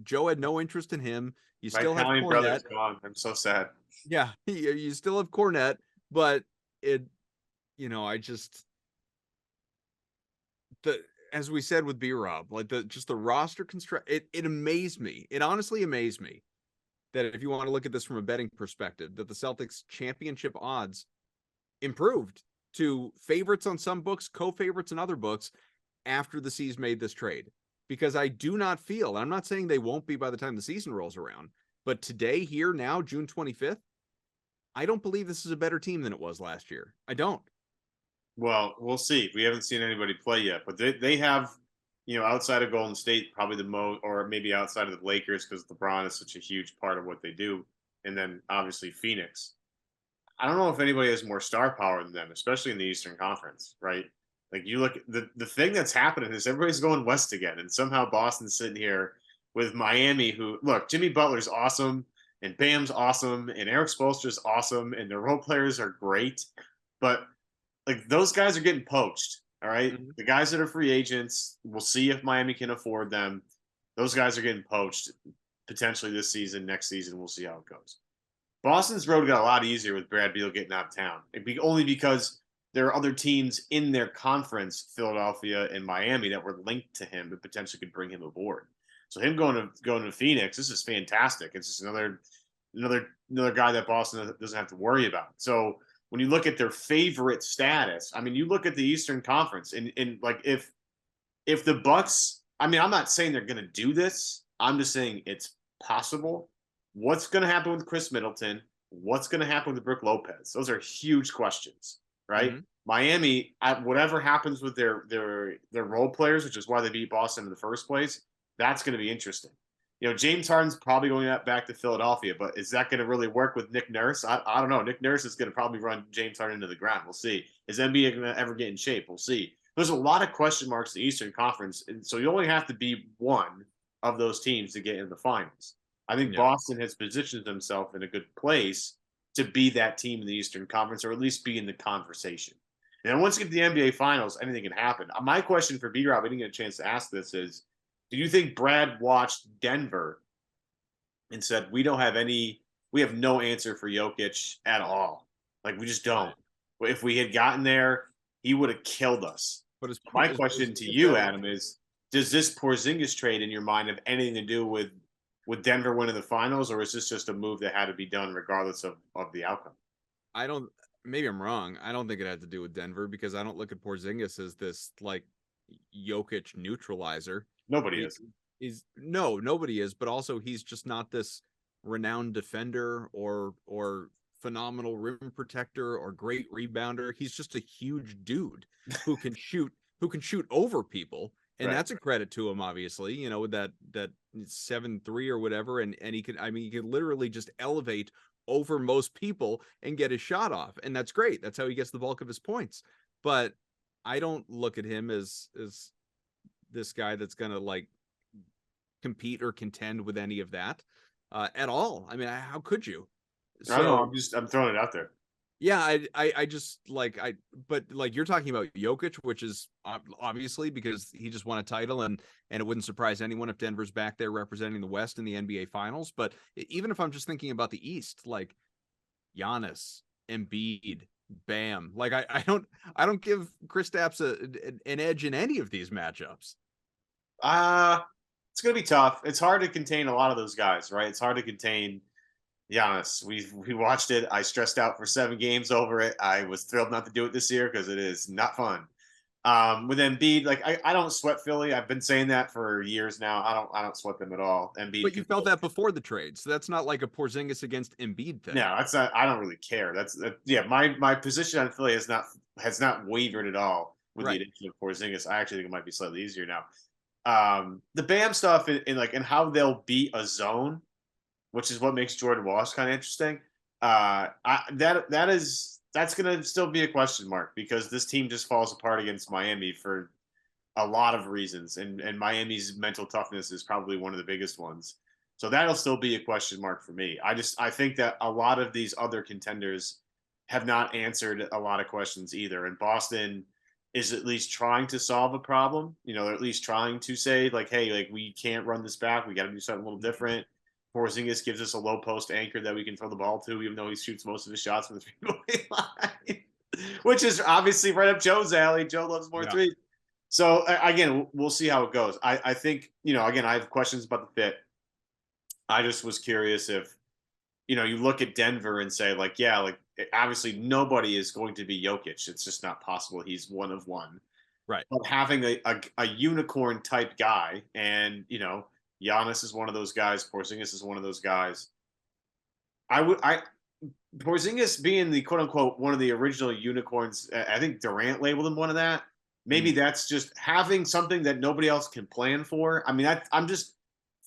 B: Joe had no interest in him. You still have Kornet.
C: Brother's gone. I'm so sad.
B: Yeah, you still have Kornet, but as we said with B-Rob, like the roster construct, it amazed me. It honestly amazed me that if you want to look at this from a betting perspective, that the Celtics championship odds improved to favorites on some books, co-favorites in other books after the C's made this trade. Because I do not feel, and I'm not saying they won't be by the time the season rolls around, but today, here, now, June 25th, I don't believe this is a better team than it was last year. I don't.
C: Well, we'll see. We haven't seen anybody play yet, but they have, outside of Golden State, probably the most, or maybe outside of the Lakers, because LeBron is such a huge part of what they do. And then obviously Phoenix. I don't know if anybody has more star power than them, especially in the Eastern Conference, right? Like, you look, the thing that's happening is everybody's going west again. And somehow Boston's sitting here with Miami, who, look, Jimmy Butler's awesome and Bam's awesome and Eric Spoelstra's awesome and their role players are great. But like, those guys are getting poached. All right. Mm-hmm. The guys that are free agents, we'll see if Miami can afford them. Those guys are getting poached potentially this season, next season. We'll see how it goes. Boston's road got a lot easier with Brad Beal getting out of town. Only because there are other teams in their conference, Philadelphia and Miami, that were linked to him that potentially could bring him aboard. So him going to Phoenix, this is fantastic. It's just another guy that Boston doesn't have to worry about. So when you look at their favorite status, I mean, you look at the Eastern Conference and like, if the Bucks, I mean, I'm not saying they're going to do this. I'm just saying it's possible. What's going to happen with Chris Middleton? What's going to happen with Brook Lopez? Those are huge questions, right? Mm-hmm. Miami, whatever happens with their role players, which is why they beat Boston in the first place, that's going to be interesting. James Harden's probably going back to Philadelphia, but is that going to really work with Nick Nurse? I don't know. Nick Nurse is going to probably run James Harden into the ground. We'll see. Is NBA going to ever get in shape? We'll see. There's a lot of question marks in the Eastern Conference, and so you only have to be one of those teams to get in the finals. I think Boston has positioned themselves in a good place to be that team in the Eastern Conference, or at least be in the conversation. And then once you get to the NBA Finals, anything can happen. My question for B-Rob, I didn't get a chance to ask this, is, do you think Brad watched Denver and said, we have no answer for Jokic at all? Like, we just don't. If we had gotten there, he would have killed us. But my question to you, Adam, is, does this Porzingis trade in your mind have anything to do with Denver winning the finals, or is this just a move that had to be done regardless of the outcome?
B: Maybe I'm wrong. I don't think it had to do with Denver, because I don't look at Porzingis as this like Jokic neutralizer.
C: Nobody is.
B: Nobody is, but also he's just not this renowned defender or phenomenal rim protector or great rebounder. He's just a huge dude who can shoot over people. And that's a credit to him, obviously, with that 7-3 or whatever. And he could literally just elevate over most people and get his shot off. And that's great. That's how he gets the bulk of his points. But I don't look at him as this guy that's going to like compete or contend with any of that at all. I mean, how could you?
C: So, I don't know. I'm throwing it out there.
B: Yeah, I just but like you're talking about Jokic, which is obviously because he just won a title, and it wouldn't surprise anyone if Denver's back there representing the West in the NBA Finals. But even if I'm just thinking about the East, like Giannis, Embiid, Bam, like I don't give Kristaps an edge in any of these matchups.
C: It's gonna be tough. It's hard to contain a lot of those guys, right? It's hard to contain Giannis. We watched it. I stressed out for 7 games over it. I was thrilled not to do it this year because it is not fun. With Embiid, like I don't sweat Philly. I've been saying that for years now. I don't sweat them at all. Embiid,
B: but you felt that before the trade, so that's not like a Porzingis against Embiid thing.
C: No, that's not. I don't really care. Yeah. My position on Philly has not wavered at all with the addition of Porzingis. I actually think it might be slightly easier now. The Bam stuff and how they'll beat a zone, which is what makes Jordan Walsh kind of interesting. That's going to still be a question mark because this team just falls apart against Miami for a lot of reasons. And Miami's mental toughness is probably one of the biggest ones. So that'll still be a question mark for me. I think that a lot of these other contenders have not answered a lot of questions either. And Boston is at least trying to solve a problem. They're at least trying to say like, hey, like we can't run this back. We got to do something a little different. Porzingis gives us a low post anchor that we can throw the ball to, even though he shoots most of his shots from the 3-point line, which is obviously right up Joe's alley. Joe loves more threes. So again, we'll see how it goes. I think, again, I have questions about the fit. I just was curious if, you look at Denver and say like, yeah, like obviously nobody is going to be Jokic. It's just not possible. He's one of one.
B: Right.
C: But having a unicorn type guy and, Giannis is one of those guys. Porzingis is one of those guys. Porzingis being the quote unquote one of the original unicorns. I think Durant labeled him one of that. Maybe that's just having something that nobody else can plan for. I mean, I'm just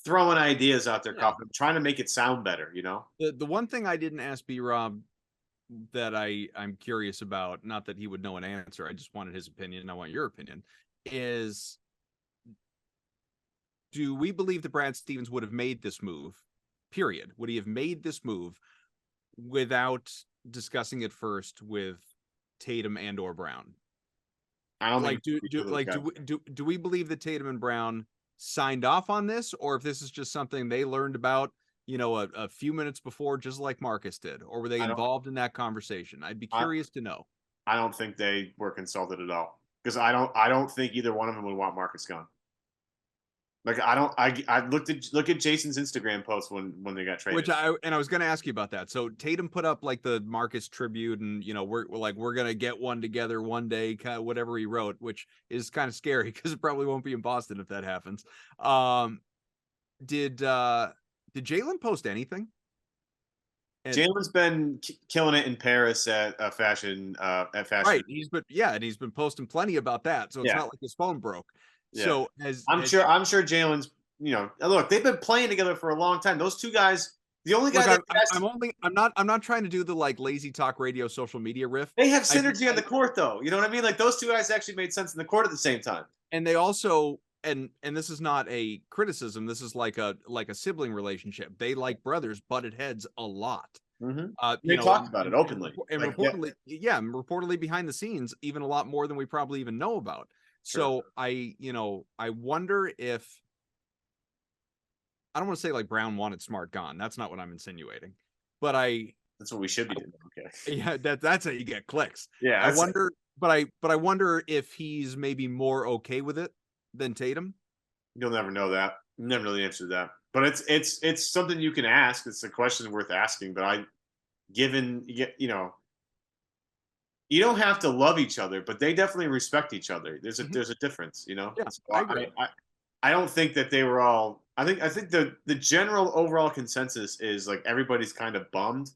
C: throwing ideas out there, Kaufman. I'm trying to make it sound better.
B: The one thing I didn't ask B-Rob that I'm curious about, not that he would know an answer, I just wanted his opinion. And I want your opinion. Is do we believe that Brad Stevens would have made this move, period? Would he have made this move without discussing it first with Tatum and or Brown?
C: I don't
B: like do we believe that Tatum and Brown signed off on this, or if this is just something they learned about, a few minutes before, just like Marcus did, or were they involved in that conversation? I'd be curious to know.
C: I don't think they were consulted at all because I don't think either one of them would want Marcus gone. Like I look at Jason's Instagram post when they got traded.
B: I was going to ask you about that. So Tatum put up like the Marcus tribute, and we're going to get one together one day, kind of whatever he wrote, which is kind of scary because it probably won't be in Boston if that happens. Did Jaylen post anything?
C: Jaylen's been killing it in Paris at fashion.
B: Right, he's been posting plenty about that. So it's not like his phone broke.
C: Yeah.
B: So
C: I'm sure Jaylen's, look, they've been playing together for a long time. Those two guys, the only guy
B: I'm not trying to do the like lazy talk radio social media riff.
C: They have synergy on the court though. You know what I mean? Like those two guys actually made sense in the court at the same time.
B: And they also and this is not a criticism, this is like a sibling relationship. They like brothers butted heads a lot.
C: Mm-hmm. They talked about it openly.
B: And reportedly behind the scenes, even a lot more than we probably even know about. So I wonder if, I don't want to say like Brown wanted Smart gone. That's not what I'm insinuating, but
C: that's what we should be doing. Okay.
B: Yeah. That's how you get clicks.
C: Yeah.
B: I wonder, but I wonder if he's maybe more okay with it than Tatum.
C: You'll never know that. Never know the answer to that, but it's something you can ask. It's a question worth asking, but you don't have to love each other, but they definitely respect each other. There's a difference,
B: Yeah,
C: I don't think that they were all. I think the general overall consensus is like everybody's kind of bummed,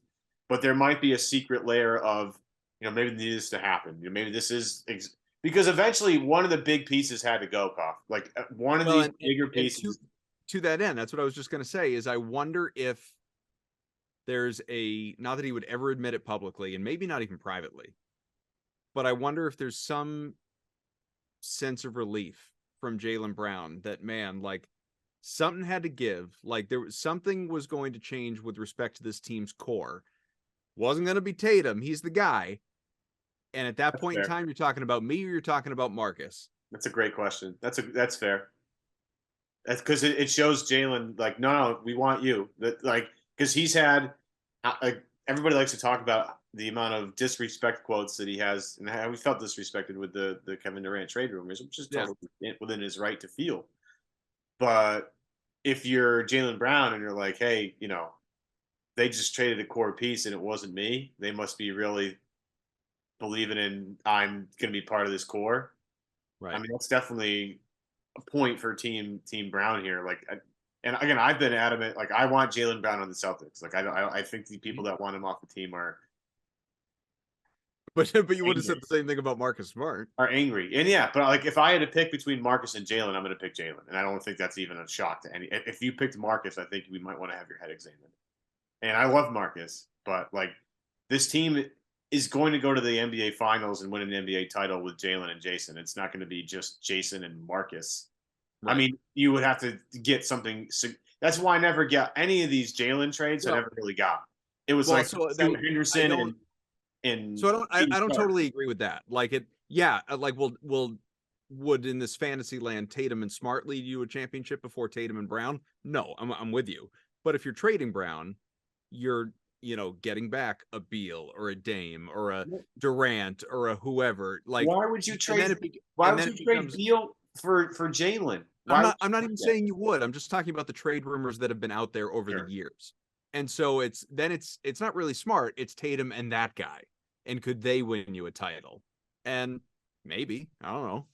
C: but there might be a secret layer of maybe this to happen. Maybe this is because eventually one of the big pieces had to go, Koff. Like one of these bigger pieces.
B: To that end, that's what I was just going to say. Is I wonder if there's not that he would ever admit it publicly, and maybe not even privately. But I wonder if there's some sense of relief from Jaylen Brown that, man, like something had to give. Like something was going to change with respect to this team's core. Wasn't going to be Tatum. He's the guy. And at that point in time, you're talking about me or you're talking about Marcus?
C: That's a great question. That's fair. That's because it shows Jaylen like, no, we want you. That like because he's had everybody likes to talk about the amount of disrespect quotes that he has, and how we felt disrespected with the Kevin Durant trade rumors, which is totally within his right to feel. But if you're Jaylen Brown and you're like, hey, they just traded a core piece and it wasn't me, they must be really believing in I'm going to be part of this core. Right. I mean, that's definitely a point for Team Brown here. Like, and again, I've been adamant. Like, I want Jaylen Brown on the Celtics. Like, I think the people that want him off the team are.
B: But you would have said the same thing about Marcus Smart.
C: Are angry, and yeah, but like if I had to pick between Marcus and Jaylen, I'm going to pick Jaylen, and I don't think that's even a shock to any. If you picked Marcus, I think we might want to have your head examined. And I love Marcus, but like this team is going to go to the NBA Finals and win an NBA title with Jaylen and Jason. It's not going to be just Jason and Marcus. Right. I mean, you would have to get something. That's why I never got any of these Jaylen trades. I never really got. It was Henderson and.
B: So I don't totally agree with that. Like it, yeah. Like would in this fantasy land Tatum and Smart lead you a championship before Tatum and Brown? No, I'm with you. But if you're trading Brown, you're getting back a Beal or a Dame or a Durant or a whoever. Like,
C: why would you trade? Why would you trade Beal for Jaylen?
B: I'm not even saying you would. I'm just talking about the trade rumors that have been out there over the years. And so it's not really Smart. It's Tatum and that guy. And could they win you a title? And maybe, I don't know.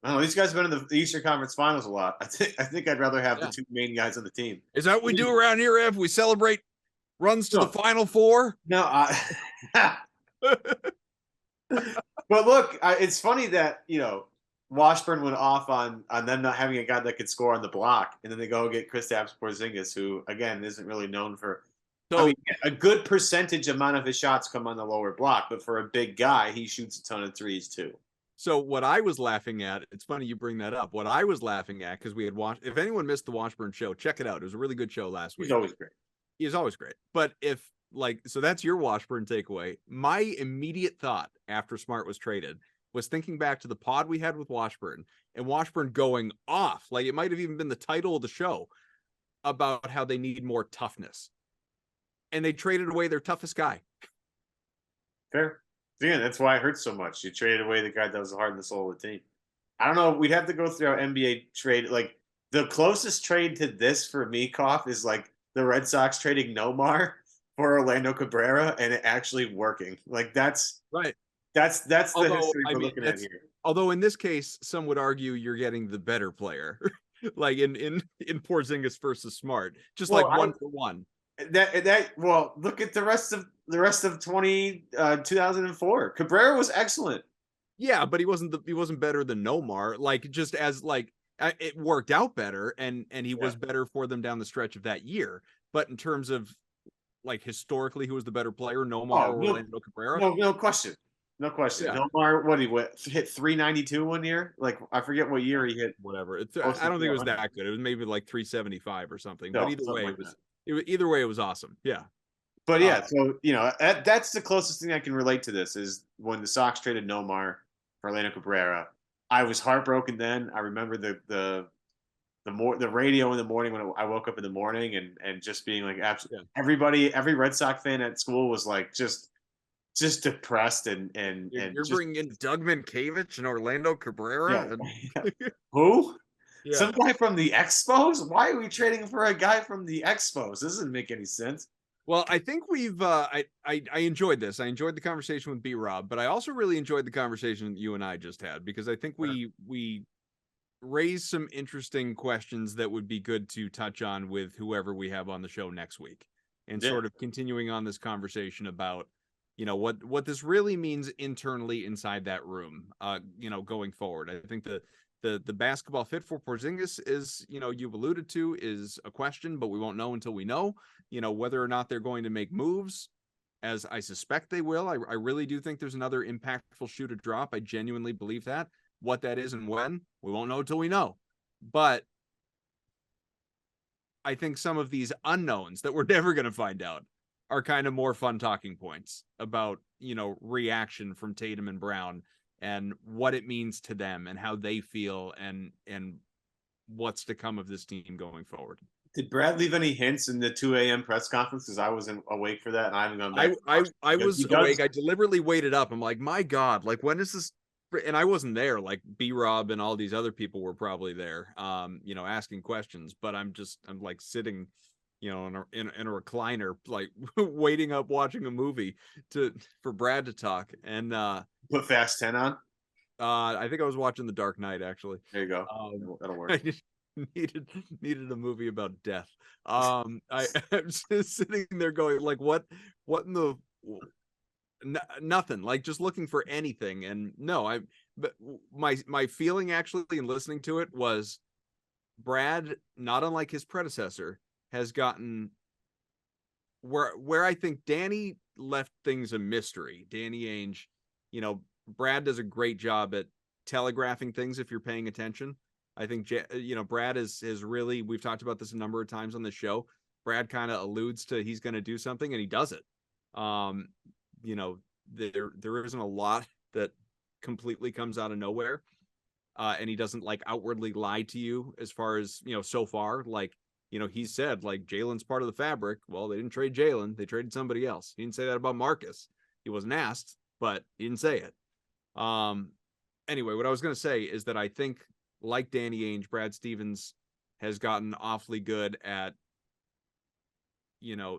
C: I don't know. These guys have been in the Eastern Conference Finals a lot. I think I'd rather have the two main guys on the team.
B: Is that what we do around here, Ev? We celebrate runs to the Final Four?
C: No. But look, it's funny that, Washburn went off on them not having a guy that could score on the block, and then they go get Kristaps Porzingis, who, again, isn't really known for a good percentage amount of his shots come on the lower block, but for a big guy, he shoots a ton of threes too.
B: So what I was laughing at, it's funny you bring that up. What I was laughing at, because we had watched, if anyone missed the Washburn show, check it out. It was a really good show last week.
C: He's always great.
B: He's always great. But so that's your Washburn takeaway. My immediate thought after Smart was traded was thinking back to the pod we had with Washburn and Washburn going off. Like it might have even been the title of the show about how they need more toughness. And they traded away their toughest guy.
C: Fair. Yeah, that's why it hurts so much. You traded away the guy that was the heart and the soul of the team. I don't know. We'd have to go through our NBA trade. Like the closest trade to this for me, Kauf, is like the Red Sox trading Nomar for Orlando Cabrera and it actually working. Like that's
B: right.
C: That's the history we're looking at here.
B: Although in this case, some would argue you're getting the better player, like in Porzingis versus Smart, just like 1-for-1.
C: Well, look at the rest of 2004. Cabrera was excellent.
B: Yeah, but he wasn't better than Nomar. Like just as like it worked out better, and he was better for them down the stretch of that year. But in terms of like historically, who was the better player, Nomar or Orlando Cabrera?
C: No question. No question. Yeah. Nomar, hit 392 one year? Like I forget what year he hit.
B: Whatever. I don't think it was that good. It was maybe like 375 or something. No, but either way, it was awesome. Yeah.
C: But yeah, so that's the closest thing I can relate to this is when the Sox traded Nomar for Orlando Cabrera. I was heartbroken then. I remember the radio in the morning when I woke up in the morning and just being like absolutely every Red Sox fan at school was like just depressed and
B: you're bringing in Doug Minkiewicz and Orlando Cabrera.
C: Who? Yeah. Some guy from the Expos? Why are we trading for a guy from the Expos? This doesn't make any sense.
B: Well, I think we've I enjoyed this. I enjoyed the conversation with Robb, but I also really enjoyed the conversation you and I just had because I think we raised some interesting questions that would be good to touch on with whoever we have on the show next week and sort of continuing on this conversation about what this really means internally inside that room going forward. I think the basketball fit for Porzingis is, you've alluded to, is a question, but we won't know until we know, whether or not they're going to make moves, as I suspect they will. I really do think there's another impactful shoe to drop. I genuinely believe that. What that is and when, we won't know until we know. But I think some of these unknowns that we're never going to find out are kind of more fun talking points about, reaction from Tatum and Brown and what it means to them and how they feel and what's to come of this team going forward.
C: Did Brad leave any hints in the 2 a.m. press conference? Because I wasn't awake for that, and I haven't gone back.
B: I was awake. I deliberately waited up. I'm like, my God, like, when is this? And I wasn't there. Like, Robb and all these other people were probably there, asking questions. But I'm like sitting, in a recliner, like waiting up, watching a movie for Brad to talk. And
C: put Fast 10 on.
B: I think I was watching The Dark Knight, actually.
C: There you go. That'll work.
B: I just needed a movie about death. I'm just sitting there going, like, what in the nothing, like, just looking for anything. And no, but my feeling actually in listening to it was Brad, not unlike his predecessor, has gotten where I think Danny left things a mystery. Danny Ainge, Brad does a great job at telegraphing things if you're paying attention. I think, Brad is really, we've talked about this a number of times on the show. Brad kind of alludes to he's going to do something and he does it. There isn't a lot that completely comes out of nowhere. And he doesn't like outwardly lie to you as far as, so far, like, he said, like, Jaylen's part of the fabric. Well, they didn't trade Jaylen. They traded somebody else. He didn't say that about Marcus. He wasn't asked, but he didn't say it. Anyway, what I was going to say is that I think, like Danny Ainge, Brad Stevens has gotten awfully good at,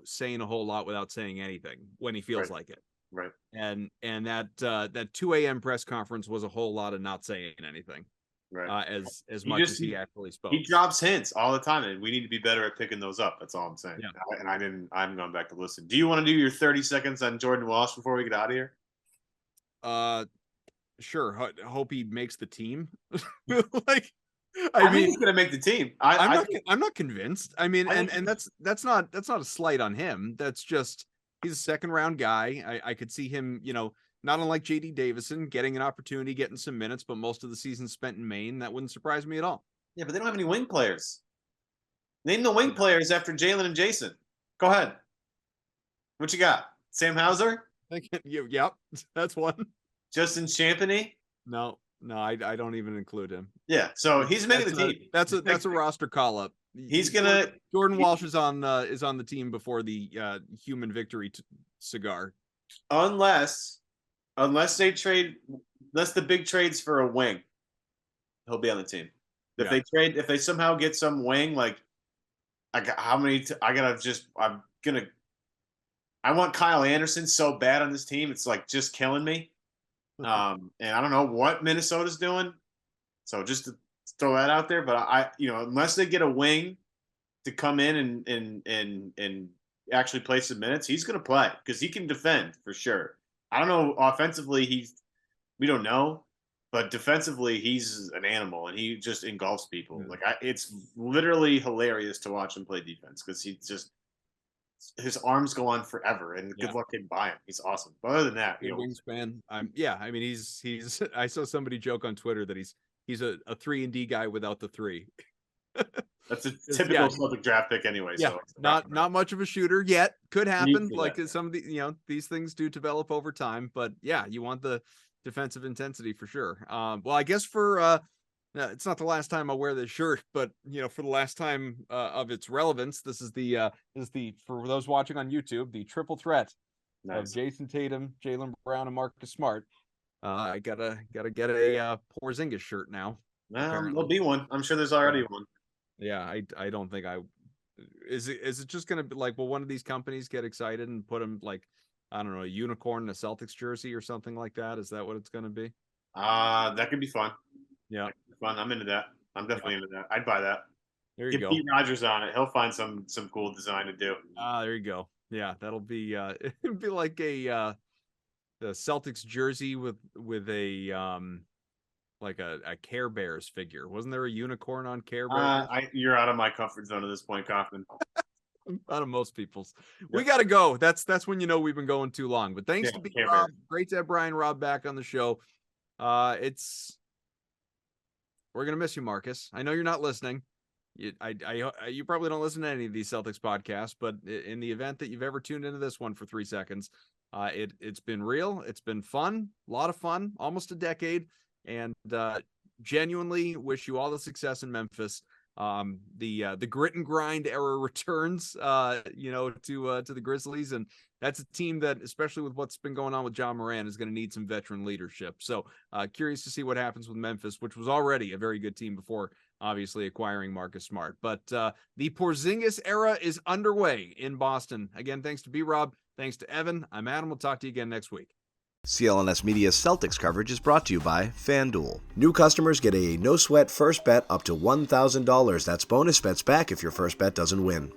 B: saying a whole lot without saying anything when he feels like it.
C: Right.
B: And that 2 a.m. press conference was a whole lot of not saying anything.
C: Right.
B: As much as he actually spoke.
C: He drops hints all the time, and we need to be better at picking those up. That's all I'm saying.
B: Yeah.
C: I haven't gone back to listen. Do you want to do your 30 seconds on Jordan Walsh before we get out of here?
B: Sure. Hope he makes the team.
C: Like, I mean, he's gonna make the team.
B: I'm not convinced. I mean, and that's not a slight on him. That's just, he's a second round guy. I could see him, not unlike JD Davison, getting an opportunity, getting some minutes, but most of the season spent in Maine. That wouldn't surprise me at all.
C: Yeah, but they don't have any wing players. Name the wing players after Jaylen and Jason. Go ahead. What you got? Sam Hauser?
B: Yep, that's one.
C: Justin Champagny?
B: No, I don't even include him.
C: Yeah, so he's making the team.
B: That's a roster call up. Jordan Walsh is on the team before the human victory cigar.
C: Unless the big trades for a wing, he'll be on the team. If they somehow get some wing, like, I want Kyle Anderson so bad on this team, it's like just killing me. And I don't know what Minnesota's doing, so just to throw that out there. But unless they get a wing to come in and actually play some minutes, he's going to play because he can defend for sure. I don't know offensively, we don't know, but defensively he's an animal and he just engulfs people. Like, it's literally hilarious to watch him play defense because his arms go on forever, and good luck getting by him. He's awesome. But other than that,
B: wingspan. I mean, he's. I saw somebody joke on Twitter that he's a 3-and-D guy without the 3.
C: That's a typical Celtic draft pick anyway.
B: Yeah, so not much of a shooter yet. Could happen. Like, some of the these things do develop over time. But yeah, you want the defensive intensity for sure. Well, I guess for it's not the last time I'll wear this shirt, but for the last time of its relevance, this is the for those watching on YouTube, the triple threat of Jason Tatum, Jaylen Brown, and Marcus Smart. I gotta get a Porzingis shirt now.
C: There'll be one. I'm sure there's already one.
B: Yeah, I don't think is it just gonna be like, will one of these companies get excited and put them, like, I don't know, a unicorn in a Celtics jersey or something like that? Is that what it's gonna be?
C: That could be fun.
B: Yeah,
C: fun. I'm into that. I'm definitely into that. I'd buy that.
B: There you
C: Get
B: go.
C: Pete Rogers on it. He'll find some cool design to do.
B: There you go. Yeah, that'll be it'd be like the Celtics jersey with a like a Care Bears figure. Wasn't there a unicorn on Care Bears?
C: You're out of my comfort zone at this point, Kaufman.
B: Out of most people's. Yep. We gotta go. That's when we've been going too long. But thanks to Robb. Great to have Brian Robb back on the show. We're gonna miss you, Marcus. I know you're not listening. You probably don't listen to any of these Celtics podcasts, but in the event that you've ever tuned into this one for 3 seconds, it's been real. It's been fun, a lot of fun, almost a decade, and genuinely wish you all the success in Memphis. The grit and grind era returns, to the Grizzlies, and that's a team that, especially with what's been going on with John Moran, is going to need some veteran leadership. So curious to see what happens with Memphis, which was already a very good team before obviously acquiring Marcus Smart. But the Porzingis era is underway in Boston. Again, thanks to Robb, thanks to Evan. I'm Adam. We'll talk to you again next week.
E: CLNS Media's Celtics coverage is brought to you by FanDuel. New customers get a no-sweat first bet up to $1,000. That's bonus bets back if your first bet doesn't win.